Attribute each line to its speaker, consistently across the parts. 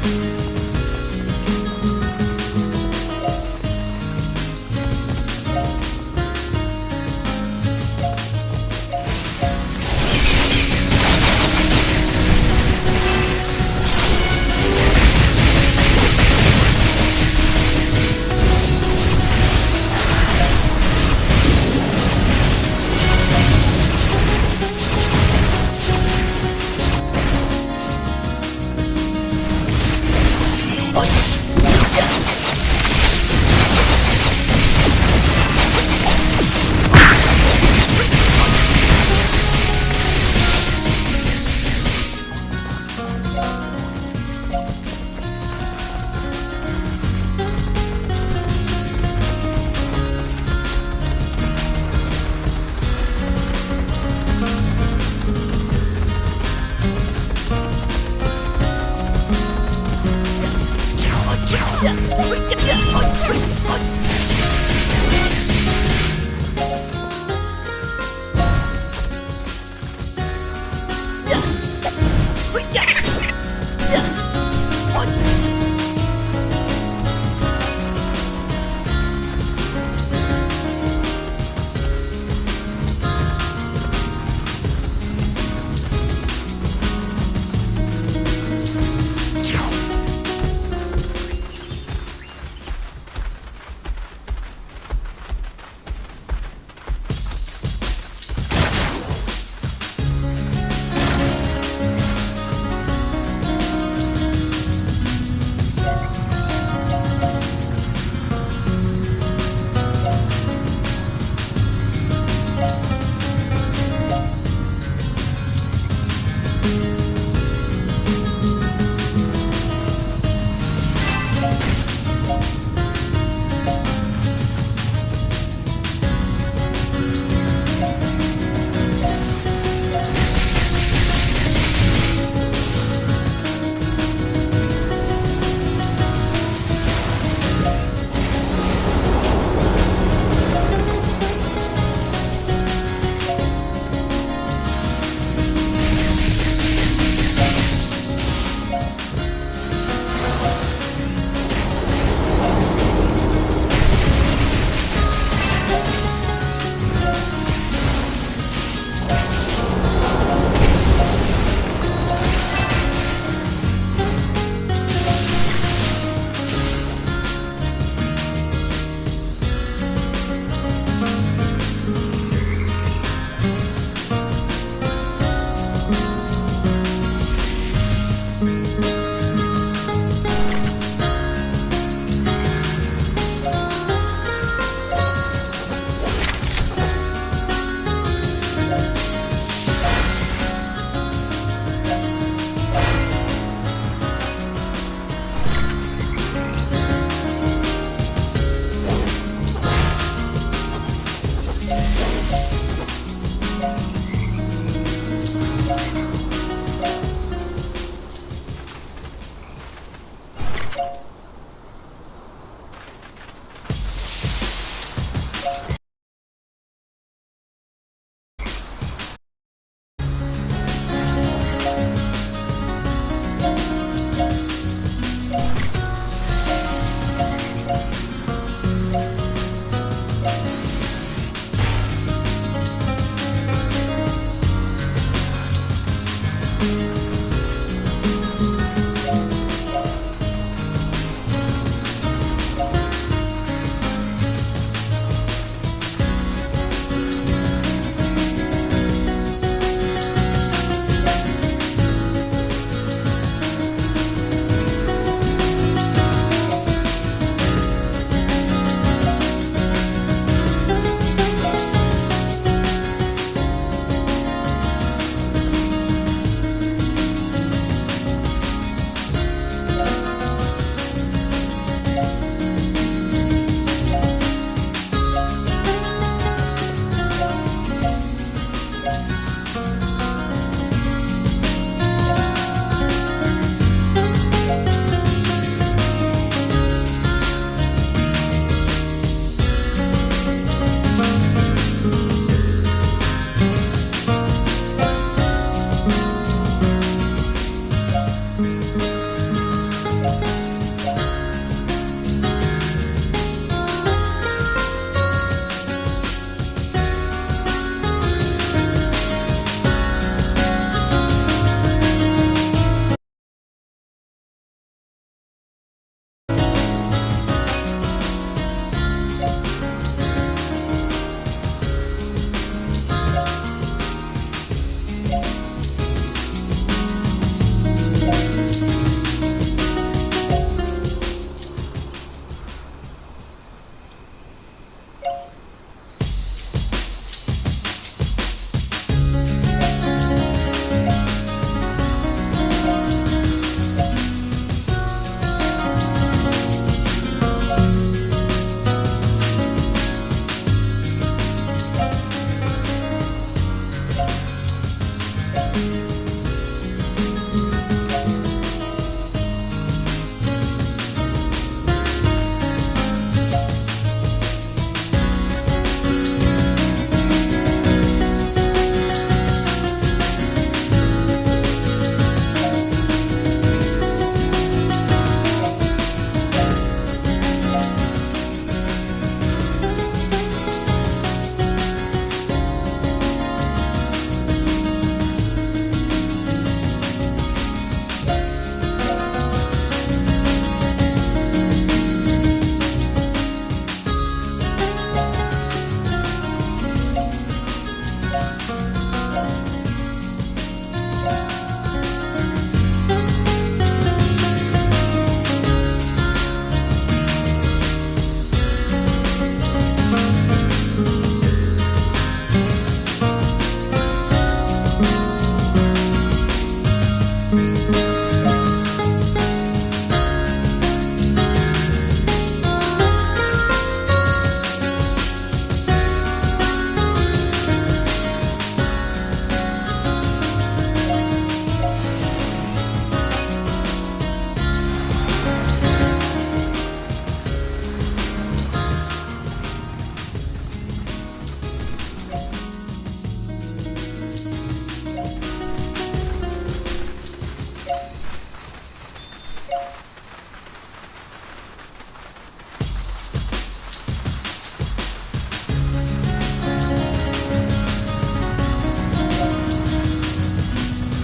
Speaker 1: อ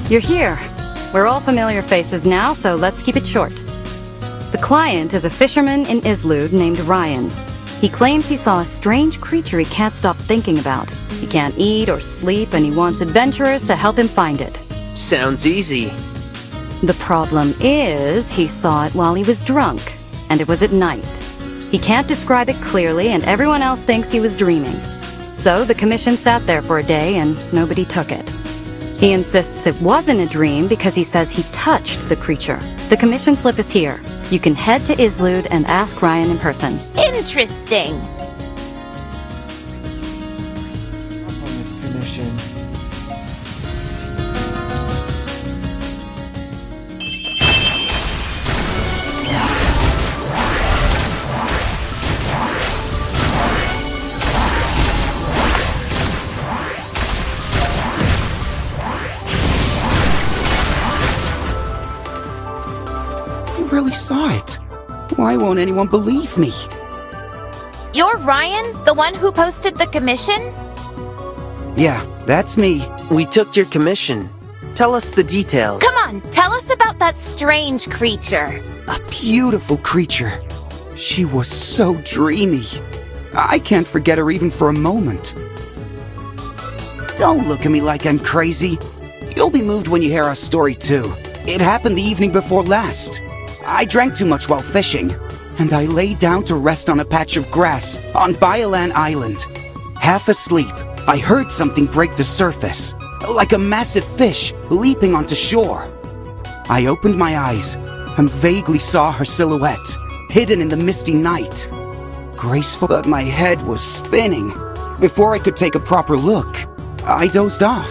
Speaker 1: You're here. We're all familiar faces now, so let's keep it short. The client is a fisherman in Islud named Ryan. He claims he saw a strange creature he can't stop thinking about. He can't eat or sleep, and he wants adventurers to help him find it.
Speaker 2: Sounds easy.
Speaker 1: The problem is, he saw it while he was drunk, and it was at night. He can't describe it clearly, and everyone else thinks he was dreaming. So the commission sat there for a day, and nobody took it. He insists it wasn't a dream because he says he touched the creature. The commission slip is here. You can head to Islud and ask Ryan in person.
Speaker 3: Interesting.
Speaker 4: On this commission.
Speaker 5: I really saw it. Why won't anyone believe me?
Speaker 3: You're Ryan, the one who posted the commission?
Speaker 5: Yeah, that's me.
Speaker 2: We took your commission. Tell us the details.
Speaker 3: Come on, tell us about that strange creature.
Speaker 5: A beautiful creature. She was so dreamy. I can't forget her even for a moment. Don't look at me like I'm crazy. You'll be moved when you hear our story too. It happened the evening before last. I drank too much while fishing, and I lay down to rest on a patch of grass on Biolan Island. Half asleep, I heard something break the surface, like a massive fish leaping onto shore. I opened my eyes and vaguely saw her silhouette, hidden in the misty night. Graceful, but my head was spinning. Before I could take a proper look, I dozed off.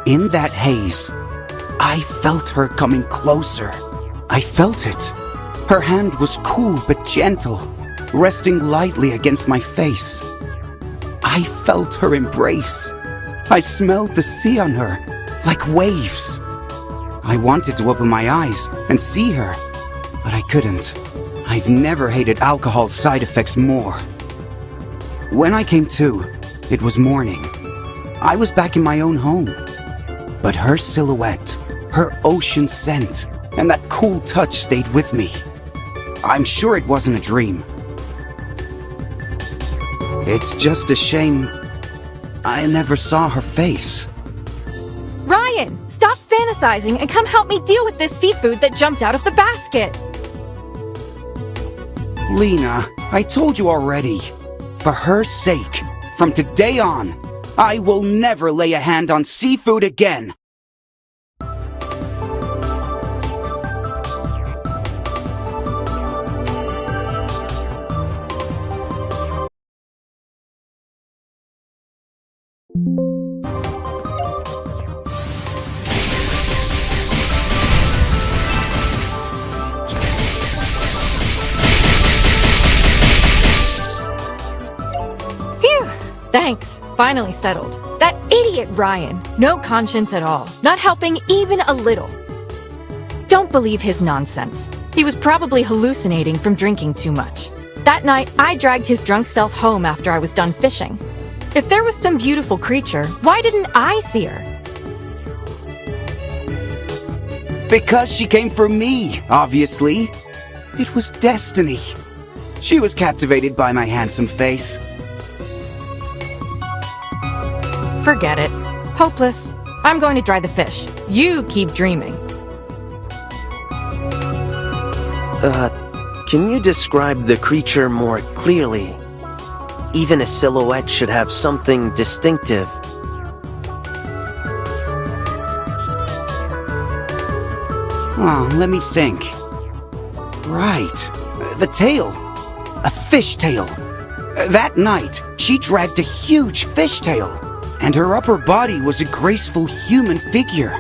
Speaker 5: In that haze, I felt her coming closer. I felt it. Her hand was cool but gentle, resting lightly against my face. I felt her embrace. I smelled the sea on her, like waves. I wanted to open my eyes and see her, but I couldn't. I've never hated alcohol's side effects more. When I came to, it was morning. I was back in my own home. But her silhouette, her ocean scent, and that cool touch stayed with me. I'm sure it wasn't a dream. It's just a shame I never saw her face.
Speaker 6: Ryan, stop fantasizing and come help me deal with this seafood that jumped out of the basket.
Speaker 5: Lena, I told you already. For her sake, from today on, I will never lay a hand on seafood again.
Speaker 6: Phew! Thanks. Finally settled. That idiot Ryan. No conscience at all. Not helping even a little. Don't believe his nonsense. He was probably hallucinating from drinking too much. That night, I dragged his drunk self home after I was done fishing. If there was some beautiful creature, why didn't I see her?
Speaker 5: Because she came for me, obviously. It was destiny. She was captivated by my handsome face.
Speaker 6: Forget it. Hopeless. I'm going to dry the fish. You keep dreaming.
Speaker 2: Can you describe the creature more clearly? Even a silhouette should have something distinctive.
Speaker 5: Oh, let me think. Right. The tail. A fish tail. That night, she dragged a huge fish tail, and her upper body was a graceful human figure.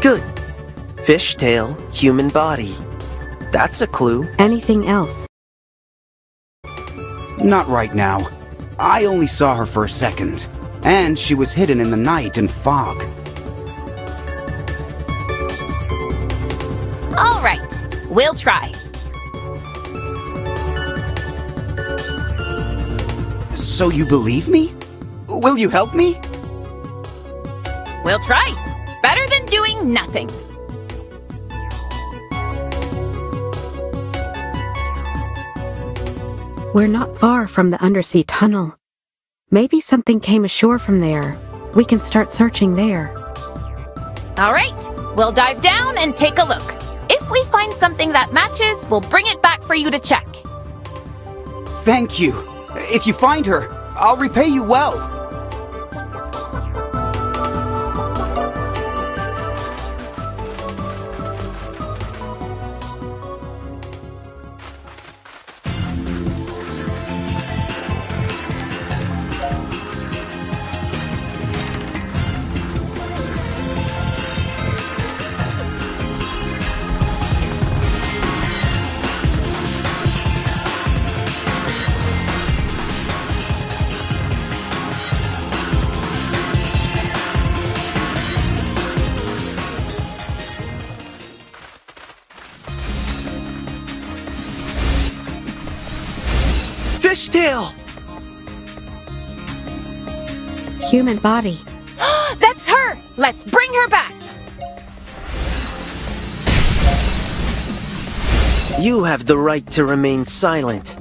Speaker 2: Good. Fishtail, human body. That's a clue.
Speaker 7: Anything else?
Speaker 5: Not right now. I only saw her for a second, and she was hidden in the night and fog.
Speaker 3: All right, we'll try.
Speaker 5: So you believe me? Will you help me?
Speaker 3: We'll try. Better than doing nothing.
Speaker 7: We're not far from the undersea tunnel. Maybe something came ashore from there. We can start searching there.
Speaker 3: All right, we'll dive down and take a look. If we find something that matches, we'll bring it back for you to check.
Speaker 5: Thank you. If you find her, I'll repay you well.
Speaker 2: Fishtail!
Speaker 7: Human body.
Speaker 6: That's her! Let's bring her back!
Speaker 2: You have the right to remain silent.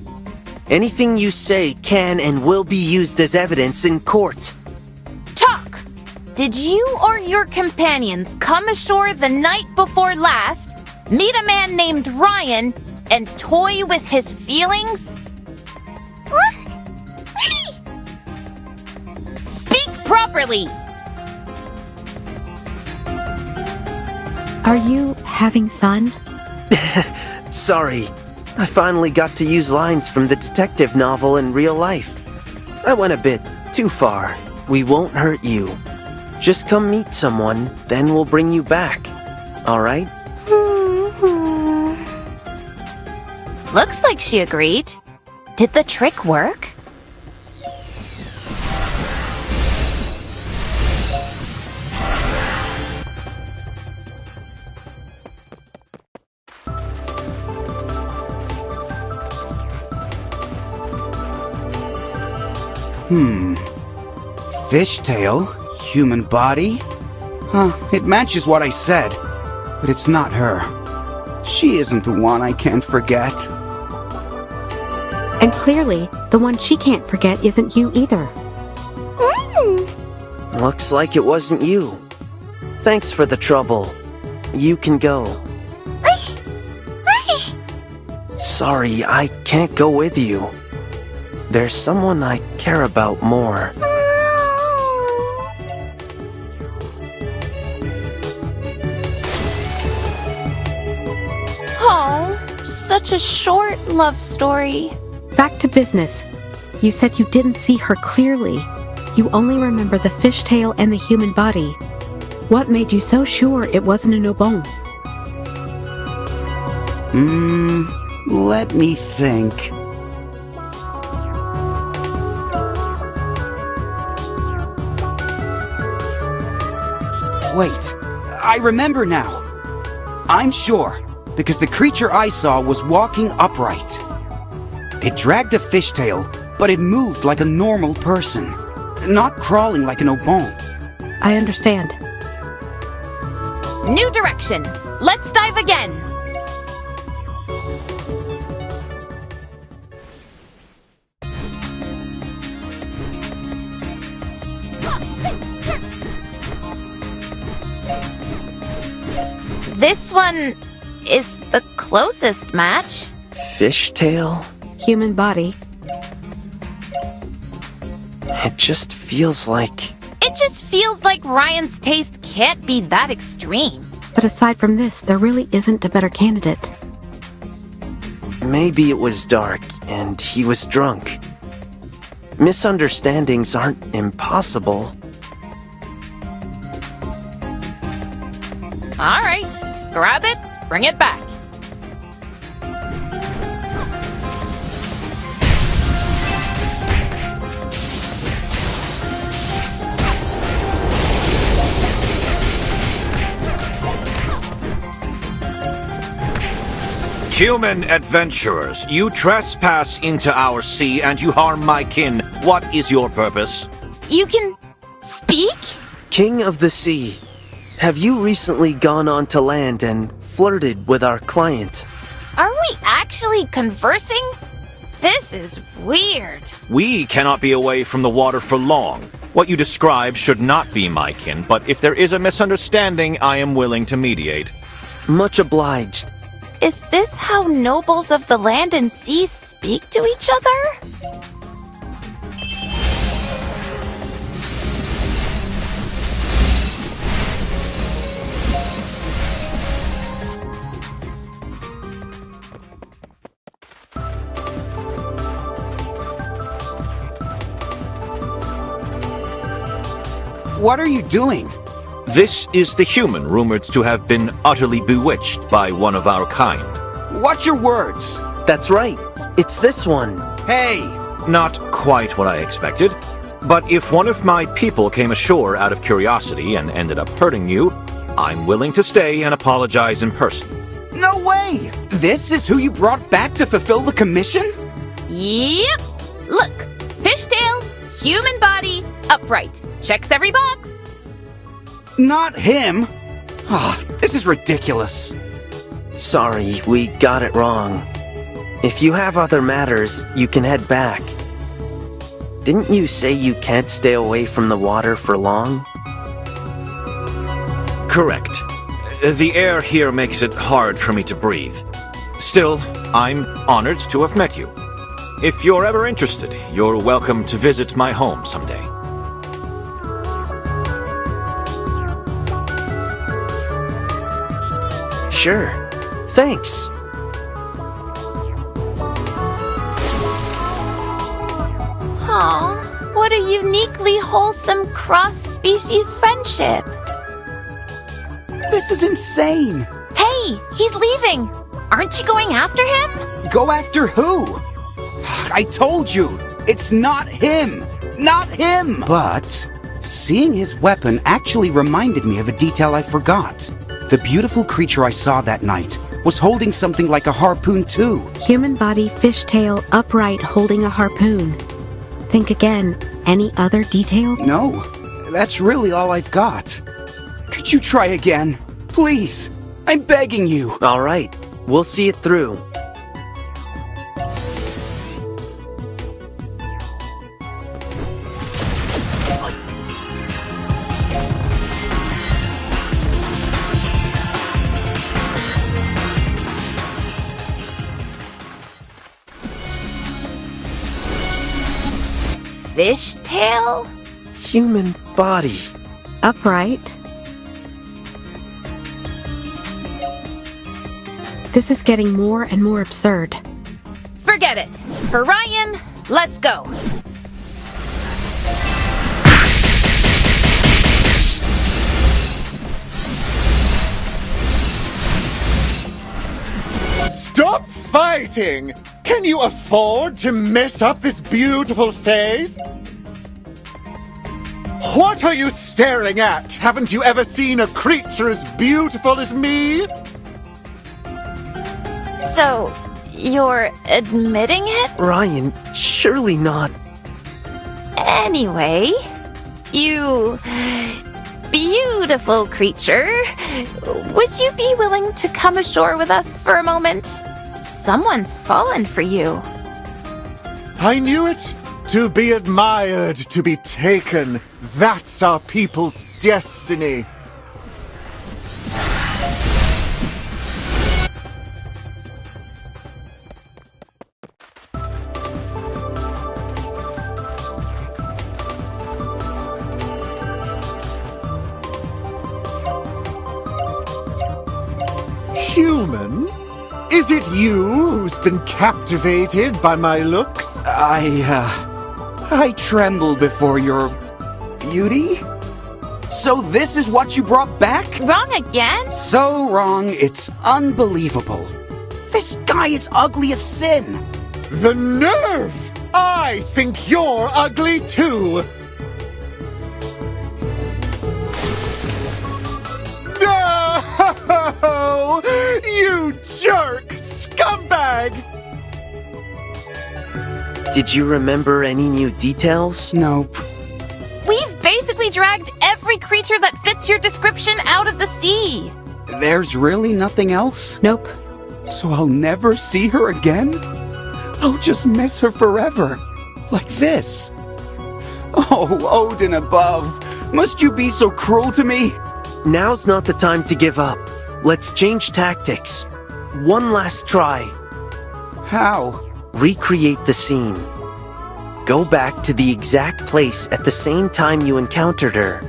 Speaker 2: Anything you say can and will be used as evidence in court.
Speaker 3: Talk! Did you or your companions come ashore the night before last, meet a man named Ryan, and toy with his feelings? Speak properly!
Speaker 7: Are you having fun?
Speaker 2: Sorry, I finally got to use lines from the detective novel in real life. I went a bit too far. We won't hurt you. Just come meet someone, then we'll bring you back. Alright?
Speaker 3: Looks like she agreed. Did the trick work?
Speaker 5: Fishtail? Human body? It matches what I said, but it's not her. She isn't the one I can't forget.
Speaker 7: And clearly, the one she can't forget isn't you either.
Speaker 2: Looks like it wasn't you. Thanks for the trouble. You can go. Sorry, I can't go with you. There's someone I care about more.
Speaker 3: Oh, such a short love story.
Speaker 7: Back to business. You said you didn't see her clearly. You only remember the fishtail and the human body. What made you so sure it wasn't a Nobon?
Speaker 5: Let me think. Wait, I remember now. I'm sure, because the creature I saw was walking upright. It dragged a fishtail, but it moved like a normal person, not crawling like an Obon.
Speaker 7: I understand.
Speaker 3: New direction. Let's dive again. This one is the closest match.
Speaker 2: Fishtail?
Speaker 7: Human body.
Speaker 2: It just feels like...
Speaker 3: It just feels like Ryan's taste can't be that extreme.
Speaker 7: But aside from this, there really isn't a better candidate.
Speaker 2: Maybe it was dark and he was drunk. Misunderstandings aren't impossible.
Speaker 3: All right, grab it, bring it back.
Speaker 8: Human adventurers, you trespass into our sea and you harm my kin. What is your purpose?
Speaker 3: You can speak?
Speaker 2: King of the Sea, have you recently gone onto land and flirted with our client?
Speaker 3: Are we actually conversing? This is weird.
Speaker 8: We cannot be away from the water for long. What you describe should not be my kin, but if there is a misunderstanding, I am willing to mediate.
Speaker 2: Much obliged.
Speaker 3: Is this how nobles of the land and sea speak to each other?
Speaker 5: What are you doing?
Speaker 8: This is the human rumored to have been utterly bewitched by one of our kind.
Speaker 5: Watch your words.
Speaker 2: That's right. It's this one.
Speaker 5: Hey!
Speaker 8: Not quite what I expected, but if one of my people came ashore out of curiosity and ended up hurting you, I'm willing to stay and apologize in person.
Speaker 5: No way! This is who you brought back to fulfill the commission?
Speaker 3: Yep. Look, fishtail, human body, upright. Checks every box.
Speaker 5: Not him! Ah, this is ridiculous.
Speaker 2: Sorry, we got it wrong. If you have other matters, you can head back. Didn't you say you can't stay away from the water for long?
Speaker 8: Correct. The air here makes it hard for me to breathe. Still, I'm honored to have met you. If you're ever interested, you're welcome to visit my home someday.
Speaker 2: Sure. Thanks.
Speaker 3: Aw, what a uniquely wholesome cross-species friendship.
Speaker 5: This is insane.
Speaker 3: Hey, he's leaving. Aren't you going after him?
Speaker 5: Go after who? I told you, it's not him. Not him! But seeing his weapon actually reminded me of a detail I forgot. The beautiful creature I saw that night was holding something like a harpoon too.
Speaker 7: Human body, fishtail, upright, holding a harpoon. Think again. Any other detail?
Speaker 5: No, that's really all I've got. Could you try again? Please, I'm begging you.
Speaker 2: All right. We'll see it through.
Speaker 3: Fishtail?
Speaker 2: Human body.
Speaker 7: Upright. This is getting more and more absurd.
Speaker 3: Forget it. For Ryan, let's go.
Speaker 9: Stop fighting! Can you afford to mess up this beautiful face? What are you staring at? Haven't you ever seen a creature as beautiful as me?
Speaker 3: So, you're admitting it?
Speaker 2: Ryan, surely not.
Speaker 3: Anyway, you beautiful creature, would you be willing to come ashore with us for a moment? Someone's fallen for you.
Speaker 9: I knew it. To be admired, to be taken. That's our people's destiny. Human? Is it you who's been captivated by my looks?
Speaker 5: I tremble before your beauty. So this is what you brought back?
Speaker 3: Wrong again?
Speaker 5: So wrong, it's unbelievable. This guy is ugly as sin.
Speaker 9: The nerve! I think you're ugly too! No! You jerk! scumbag!
Speaker 2: Did you remember any new details?
Speaker 5: Nope.
Speaker 3: We've basically dragged every creature that fits your description out of the sea.
Speaker 5: There's really nothing else?
Speaker 7: Nope.
Speaker 5: So I'll never see her again? I'll just miss her forever. Like this. Oh, Odin above. Must you be so cruel to me?
Speaker 2: Now's not the time to give up. Let's change tactics. One last try.
Speaker 5: How?
Speaker 2: Recreate the scene. Go back to the exact place at the same time you encountered her.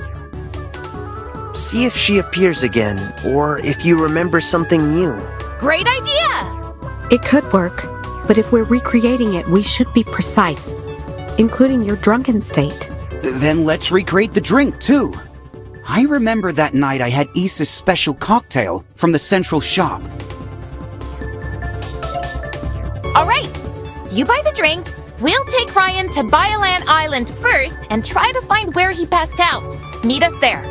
Speaker 2: See if she appears again, or if you remember something new.
Speaker 3: Great idea!
Speaker 7: It could work, but if we're recreating it, we should be precise, including your drunken state.
Speaker 5: Then let's recreate the drink, too. I remember that night I had Issa's special cocktail from the central shop.
Speaker 3: All right, you buy the drink. We'll take Ryan to Biolan Island first and try to find where he passed out. Meet us there.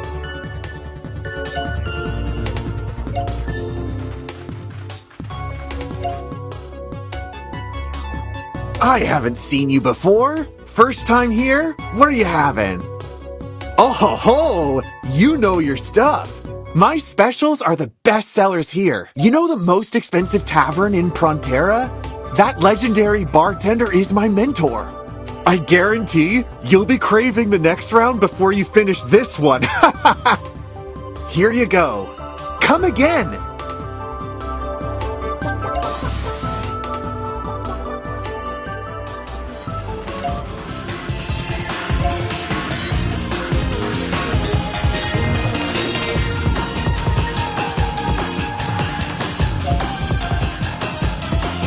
Speaker 9: I haven't seen you before. First time here? What are you having? Oh ho ho! You know your stuff. My specials are the best sellers here. You know the most expensive tavern in Prontera? That legendary bartender is my mentor. I guarantee you'll be craving the next round before you finish this one. Here you go. Come again.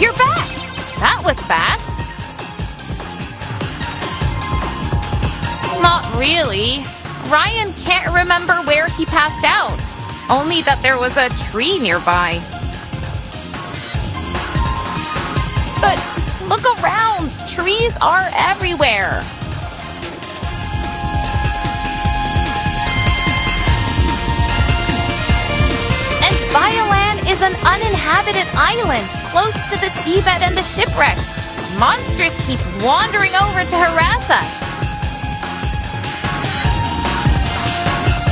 Speaker 3: You're back! That was fast. Not really. Ryan can't remember where he passed out. Only that there was a tree nearby. But look around. Trees are everywhere. And Biolan is an uninhabited island close to the seabed and the shipwrecks. Monsters keep wandering over to harass us.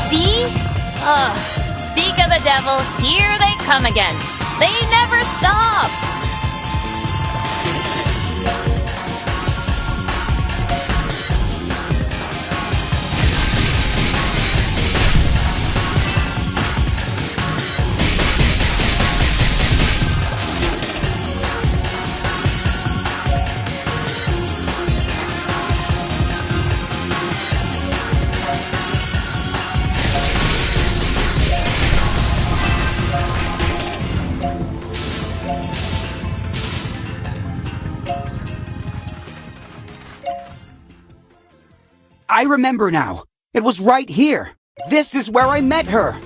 Speaker 3: See? Ugh, speak of the devil, here they come again. They never stop.
Speaker 5: I remember now. It was right here. This is where I met her.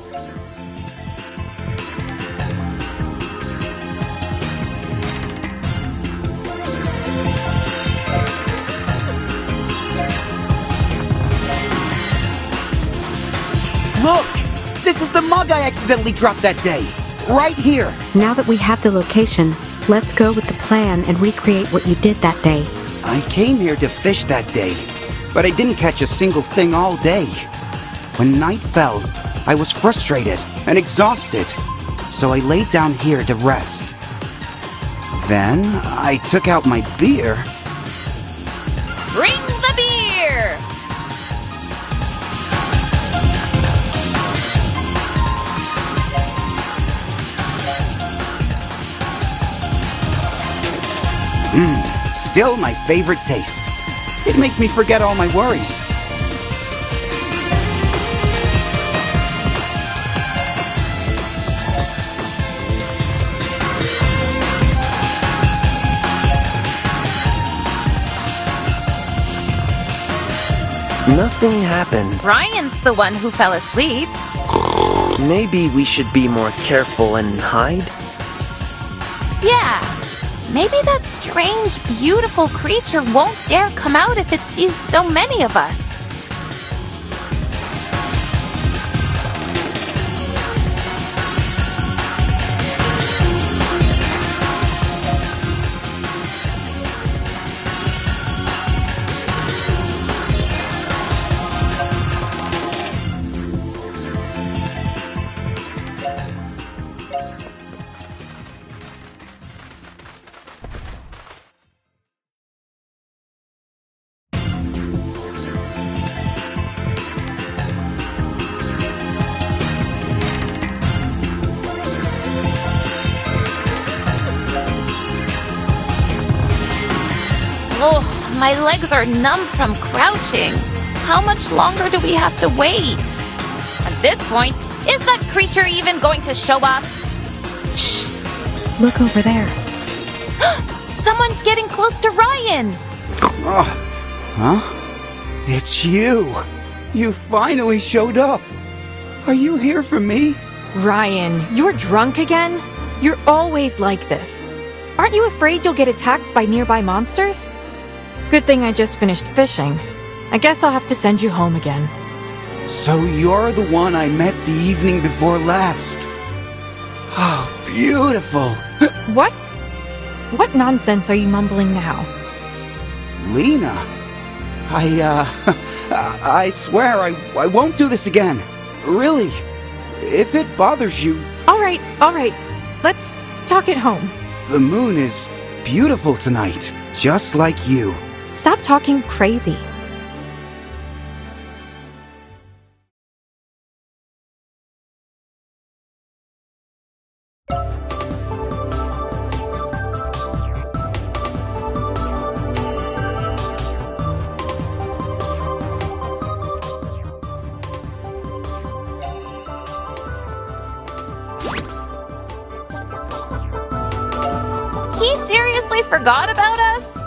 Speaker 5: Look! This is the mug I accidentally dropped that day. Right here.
Speaker 7: Now that we have the location, let's go with the plan and recreate what you did that day.
Speaker 5: I came here to fish that day, but I didn't catch a single thing all day. When night fell, I was frustrated and exhausted, so I laid down here to rest. Then I took out my beer.
Speaker 3: Bring the beer!
Speaker 5: Still my favorite taste. It makes me forget all my worries.
Speaker 2: Nothing happened.
Speaker 3: Ryan's the one who fell asleep.
Speaker 2: Maybe we should be more careful and hide?
Speaker 3: Yeah. Maybe that strange, beautiful creature won't dare come out if it sees so many of us. My legs are numb from crouching. How much longer do we have to wait? At this point, is that creature even going to show up?
Speaker 7: Shh. Look over there.
Speaker 3: Someone's getting close to Ryan!
Speaker 5: Huh? It's you! You finally showed up! Are you here for me?
Speaker 6: Ryan, you're drunk again? You're always like this. Aren't you afraid you'll get attacked by nearby monsters? Good thing I just finished fishing. I guess I'll have to send you home again.
Speaker 5: So you're the one I met the evening before last. Oh, beautiful!
Speaker 6: What? What nonsense are you mumbling now?
Speaker 5: Lena, I swear I won't do this again. Really. If it bothers you...
Speaker 6: All right. Let's talk at home.
Speaker 5: The moon is beautiful tonight, just like you.
Speaker 6: Stop talking crazy.
Speaker 3: He seriously forgot about us?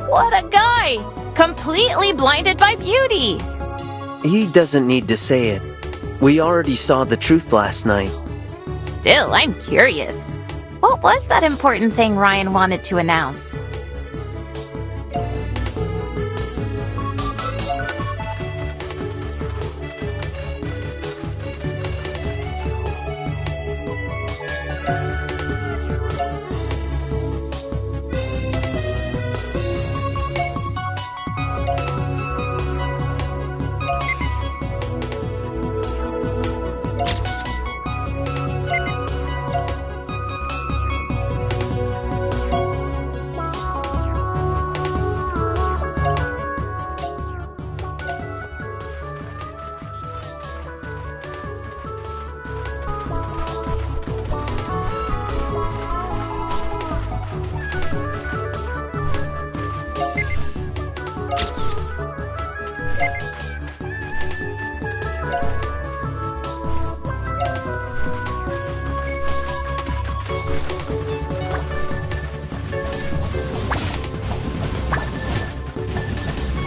Speaker 3: What a guy! Completely blinded by beauty!
Speaker 2: He doesn't need to say it. We already saw the truth last night.
Speaker 3: Still, I'm curious. What was that important thing Ryan wanted to announce?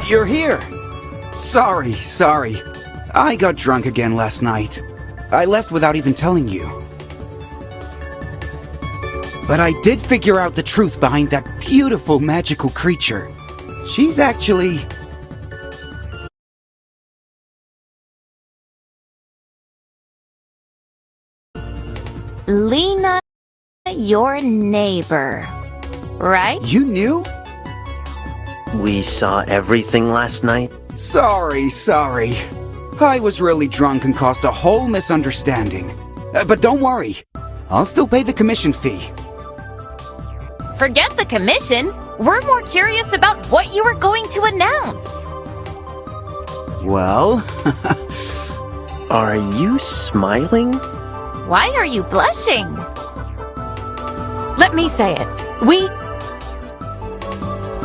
Speaker 5: You're here! Sorry. I got drunk again last night. I left without even telling you. But I did figure out the truth behind that beautiful magical creature. She's actually...
Speaker 3: Lena, your neighbor, right?
Speaker 5: You knew?
Speaker 2: We saw everything last night.
Speaker 5: Sorry. I was really drunk and caused a whole misunderstanding. But don't worry. I'll still pay the commission fee.
Speaker 3: Forget the commission. We're more curious about what you were going to announce.
Speaker 5: Well...
Speaker 2: Are you smiling?
Speaker 3: Why are you blushing?
Speaker 6: Let me say it.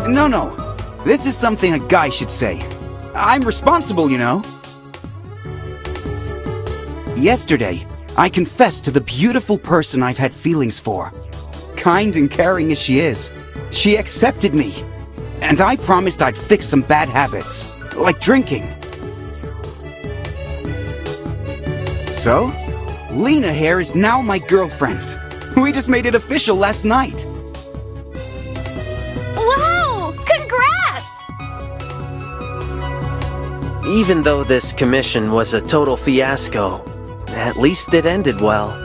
Speaker 5: No. This is something a guy should say. I'm responsible, you know. Yesterday, I confessed to the beautiful person I've had feelings for. Kind and caring as she is, she accepted me. And I promised I'd fix some bad habits, like drinking. So, Lena here is now my girlfriend. We just made it official last night.
Speaker 3: Wow! Congrats!
Speaker 2: Even though this commission was a total fiasco, at least it ended well.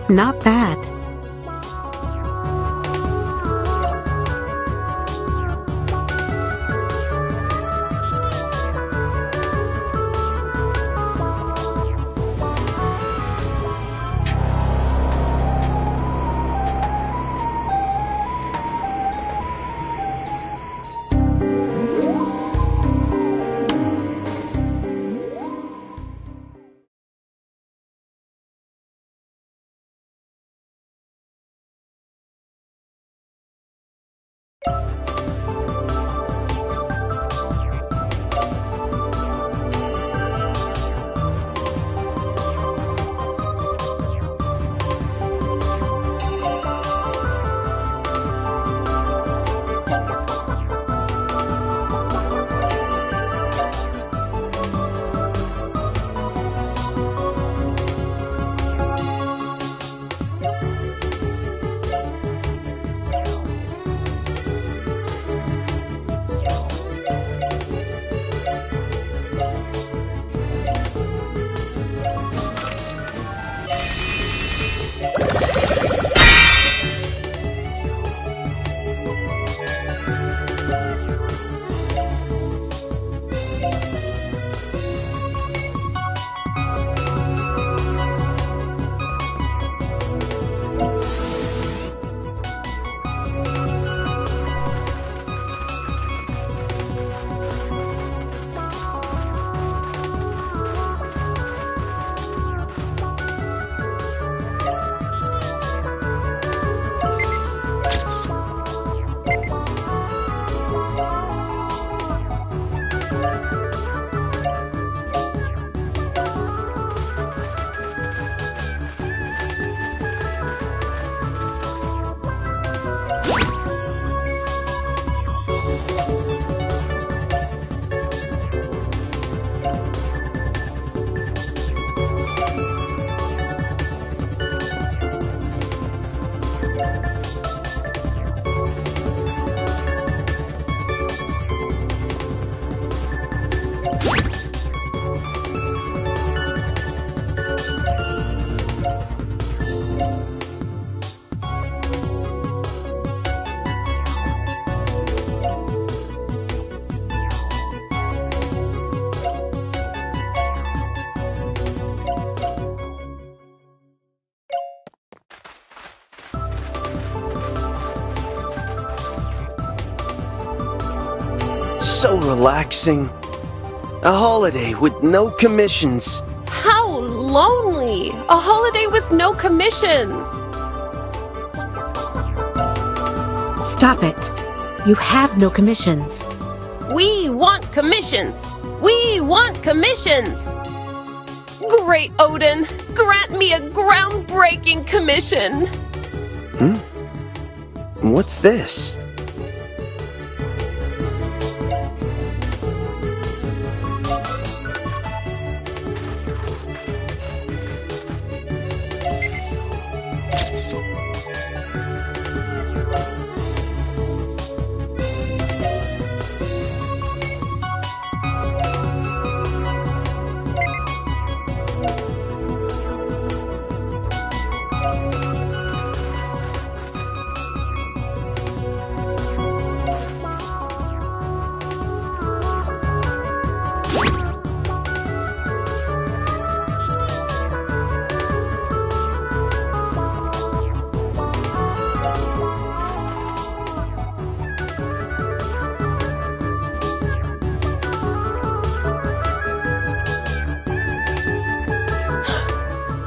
Speaker 7: Not bad.
Speaker 2: So relaxing. A holiday with no commissions.
Speaker 10: How lonely! A holiday with no commissions!
Speaker 7: Stop it. You have no commissions.
Speaker 10: We want commissions! We want commissions! Great Odin, grant me a groundbreaking commission!
Speaker 2: What's this?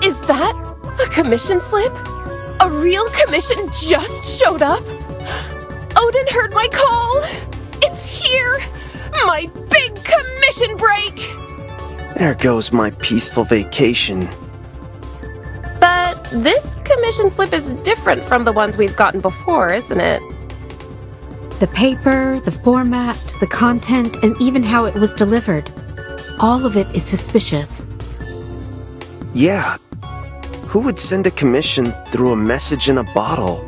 Speaker 10: Is that a commission slip? A real commission just showed up? Odin heard my call! It's here! My big commission break!
Speaker 2: There goes my peaceful vacation.
Speaker 10: But this commission slip is different from the ones we've gotten before, isn't it?
Speaker 7: The paper, the format, the content, and even how it was delivered. All of it is suspicious.
Speaker 2: Yeah. Who would send a commission through a message in a bottle?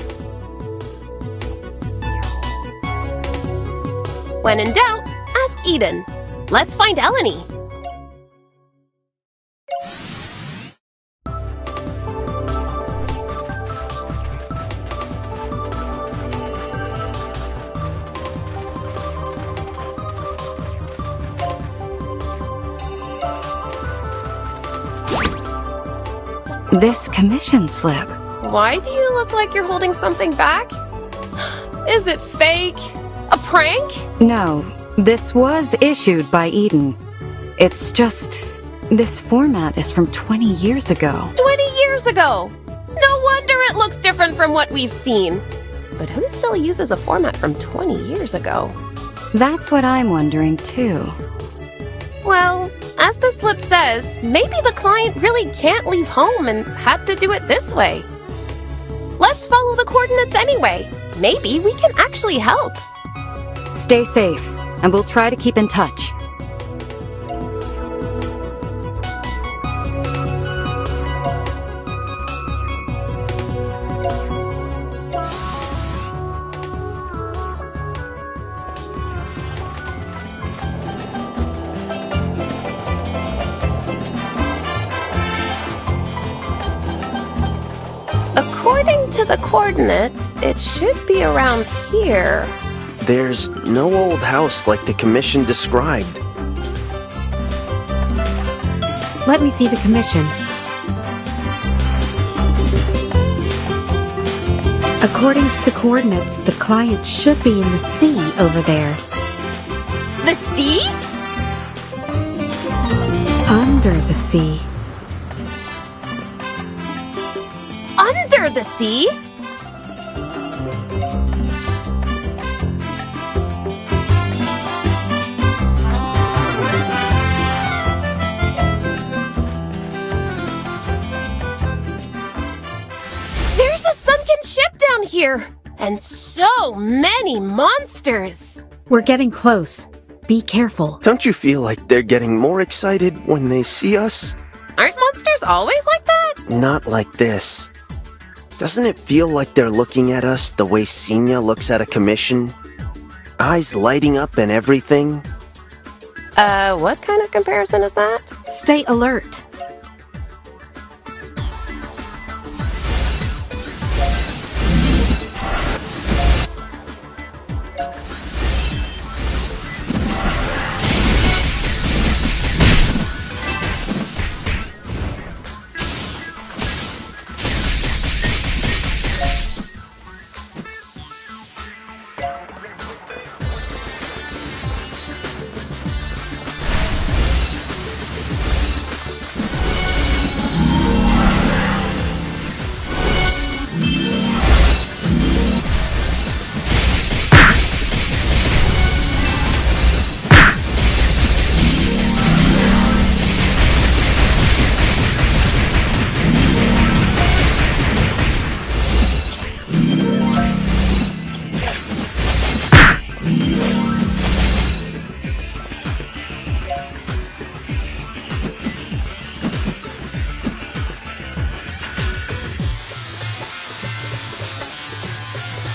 Speaker 10: When in doubt, ask Eden. Let's find Eleni.
Speaker 1: This commission slip.
Speaker 10: Why do you look like you're holding something back? Is it fake? A prank?
Speaker 1: No, this was issued by Eden. It's just, this format is from 20 years ago.
Speaker 10: 20 years ago! No wonder it looks different from what we've seen. But who still uses a format from 20 years ago?
Speaker 1: That's what I'm wondering too.
Speaker 10: Well, as the slip says, maybe the client really can't leave home and had to do it this way. Let's follow the coordinates anyway. Maybe we can actually help.
Speaker 1: Stay safe, and we'll try to keep in touch.
Speaker 10: According to the coordinates, it should be around here.
Speaker 2: There's no old house like the commission described.
Speaker 7: Let me see the commission. According to the coordinates, the client should be in the sea over there.
Speaker 10: The sea?
Speaker 7: Under the sea.
Speaker 10: Under the sea? There's a sunken ship down here, and so many monsters.
Speaker 7: We're getting close. Be careful.
Speaker 2: Don't you feel like they're getting more excited when they see us?
Speaker 10: Aren't monsters always like that?
Speaker 2: Not like this. Doesn't it feel like they're looking at us the way Zeny looks at a commission? Eyes lighting up and everything?
Speaker 10: What kind of comparison is that?
Speaker 7: Stay alert.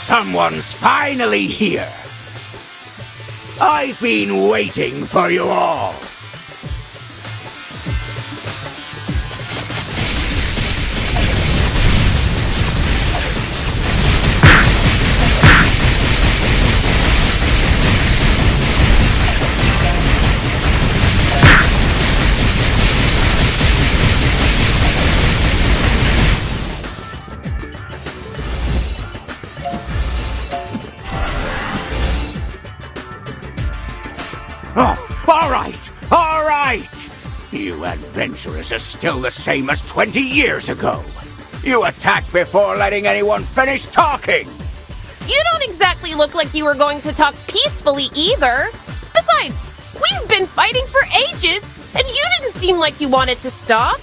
Speaker 5: Someone's finally here. I've been waiting for you all. All right! You adventurers are still the same as 20 years ago. You attacked before letting anyone finish talking.
Speaker 10: You don't exactly look like you were going to talk peacefully either. Besides, we've been fighting for ages, and you didn't seem like you wanted to stop.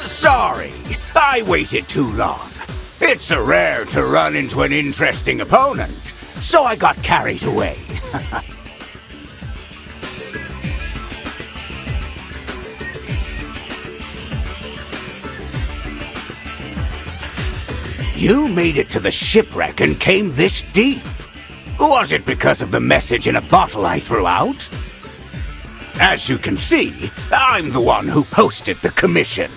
Speaker 5: Sorry, I waited too long. It's rare to run into an interesting opponent, so I got carried away. You made it to the shipwreck and came this deep. Was it because of the message in a bottle I threw out? As you can see, I'm the one who posted the commission.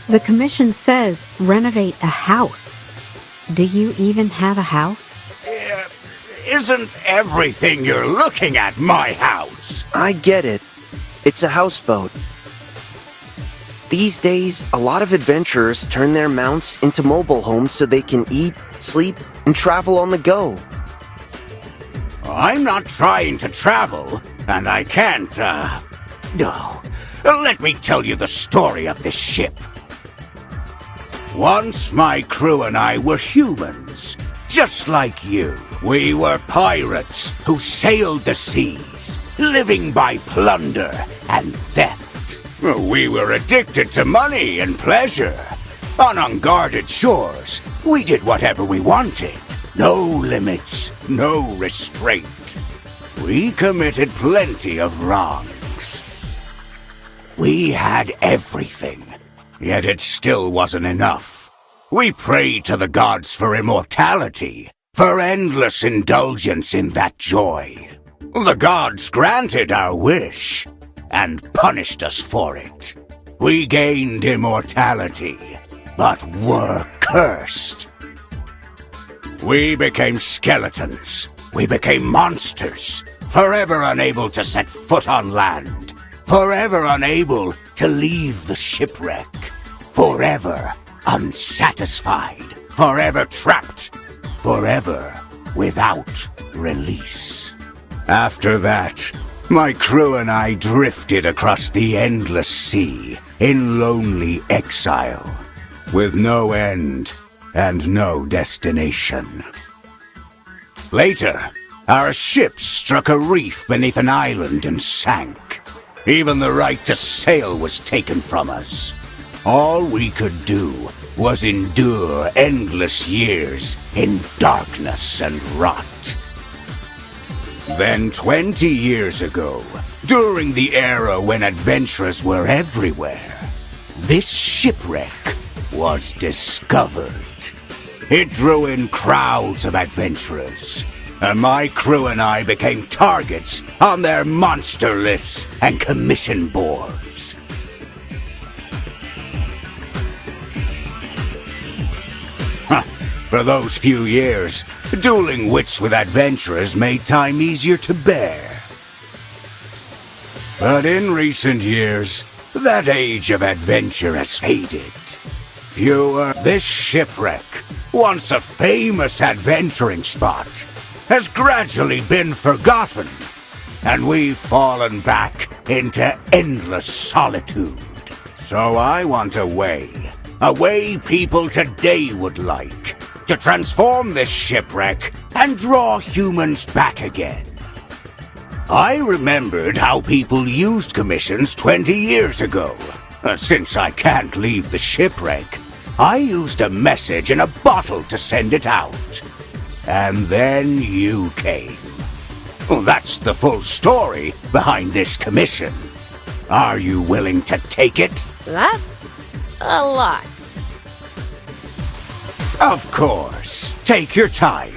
Speaker 7: The commission says renovate a house. Do you even have a house?
Speaker 5: Isn't everything you're looking at my house?
Speaker 2: I get it. It's a houseboat. These days, a lot of adventurers turn their mounts into mobile homes so they can eat, sleep, and travel on the go.
Speaker 5: I'm not trying to travel, and I can't, let me tell you the story of this ship. Once my crew and I were humans, just like you. We were pirates who sailed the seas, living by plunder and theft. We were addicted to money and pleasure. On unguarded shores, we did whatever we wanted. No limits, no restraint. We committed plenty of wrongs. We had everything. Yet it still wasn't enough. We prayed to the gods for immortality, for endless indulgence in that joy. The gods granted our wish, and punished us for it. We gained immortality, but were cursed. We became skeletons. We became monsters, forever unable to set foot on land, forever unable to leave the shipwreck, forever unsatisfied, forever trapped, forever without release. After that, my crew and I drifted across the endless sea in lonely exile, with no end and no destination. Later, our ship struck a reef beneath an island and sank. Even the right to sail was taken from us. All we could do was endure endless years in darkness and rot. Then 20 years ago, during the era when adventurers were everywhere, this shipwreck was discovered.
Speaker 11: It drew in crowds of adventurers, and my crew and I became targets on their monster lists and commission boards. For those few years, dueling wits with adventurers made time easier to bear. But in recent years, that age of adventure has faded. This shipwreck, once a famous adventuring spot, has gradually been forgotten, and we've fallen back into endless solitude. So I want a way people today would like, to transform this shipwreck and draw humans back again. I remembered how people used commissions 20 years ago. Since I can't leave the shipwreck, I used a message in a bottle to send it out. And then you came. Well, that's the full story behind this commission. Are you willing to take it?
Speaker 10: That's a lot.
Speaker 11: Of course. Take your time.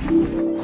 Speaker 12: you